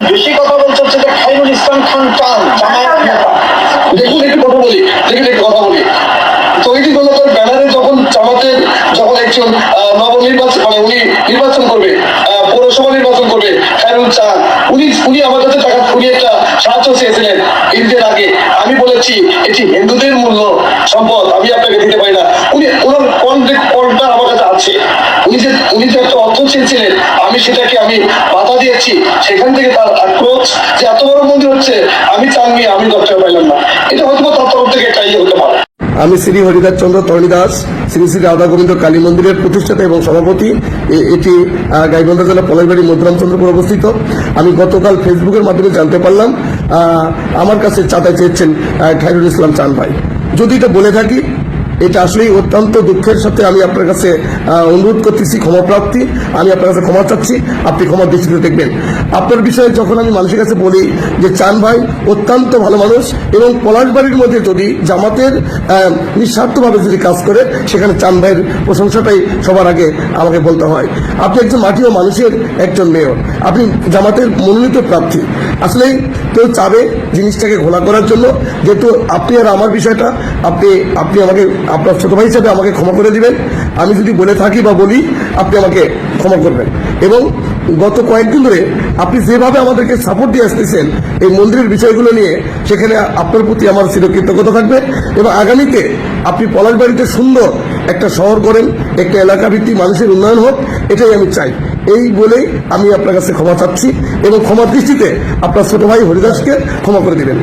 বেশি কথা বলছে হচ্ছে যে খায়রুল ইসলাম খান চান জামায়াত নেতা। দেখুন একটু কথা বলি, তৈরি দলতার ব্যানারে যখন জামাতের যখন একজন নবনির্বাচন মানে উনি নির্বাচন করবে, পৌরসভা নির্বাচন করবে খায়রুল চান, উনি আমার কাছে টাকা উনি একটা সাহায্য চেয়েছিলেন ঈদের আগে। আমি বলেছি এটি হিন্দুদের মূল্য সম্পদ, আমি আপনাকে দিতে পারি না। ওনার কলটা আমার কাছে আছে। উনি যে একটা অর্থ চেয়েছিলেন, আমি সেটাকে বাধা দিয়েছি। সেখান থেকে তার আক্রোশ যে এত বড় মন্দির হচ্ছে, আমি চাননি, আমি 10 টাকা পাইলাম না। এটা হয়তো তার তরফ থেকে একটা হতে পারে। আমি শ্রী হরিদাস চন্দ্র তরণী দাস, শ্রী শ্রী রাধা গোবিন্দ কালী মন্দিরের প্রতিষ্ঠাতা এবং সভাপতি। এটি গাইবান্ধা জেলা পলাশবাড়ি মধ্যরামচন্দ্রপুর অবস্থিত। আমি গতকাল ফেসবুকের মাধ্যমে জানতে পারলাম আমার কাছে চাঁদা চেয়েছেন খায়রুল ইসলাম চান ভাই। যদি এটা বলে থাকি, এটা আসলেই অত্যন্ত দুঃখের সাথে আমি আপনার কাছে অনুরোধ করতেছি ক্ষমা প্রার্থী। আমি আপনার কাছে ক্ষমা চাচ্ছি, আপনি ক্ষমা দৃষ্টিতে দেখবেন। আপনার বিষয়ে যখন আমি মানুষের কাছে বলি যে চান ভাই অত্যন্ত ভালো মানুষ এবং পলাশবাড়ির মধ্যে যদি জামাতের নিঃস্বার্থভাবে যদি কাজ করে, সেখানে চান ভাইয়ের প্রশংসাটাই সবার আগে আমাকে বলতে হয়। আপনি একজন মাটি ও মানুষের একজন মেয়র, আপনি জামাতের মনোনীত প্রার্থী। আসলেই কেউ চাবে জিনিসটাকে ঘোলা করার জন্য, যেহেতু আপনি আর আমার বিষয়টা আপনি আমাকে আপনার ছোট ভাই হিসেবে আমাকে ক্ষমা করে দিবেন। আমি যদি বলে থাকি বা বলি, আপনি আমাকে ক্ষমা করবেন। এবং গত কয়েকদিন ধরে আপনি যেভাবে আমাদেরকে সাপোর্ট দিয়ে আসতেছেন এই মন্দিরের বিষয়গুলো নিয়ে, সেখানে আপনার প্রতি আমার চিরকৃতজ্ঞতা থাকবে। এবং আগামীতে আপনি পলাশবাড়িতে সুন্দর একটা শহর করেন, একটা এলাকা ভিত্তিক মানুষের উন্নয়ন হোক, এটাই আমি চাই। এই বলেই আমি আপনার কাছে ক্ষমা চাচ্ছি এবং ক্ষমার দৃষ্টিতে আপনার ছোট ভাই হরিদাসকে ক্ষমা করে দিবেন।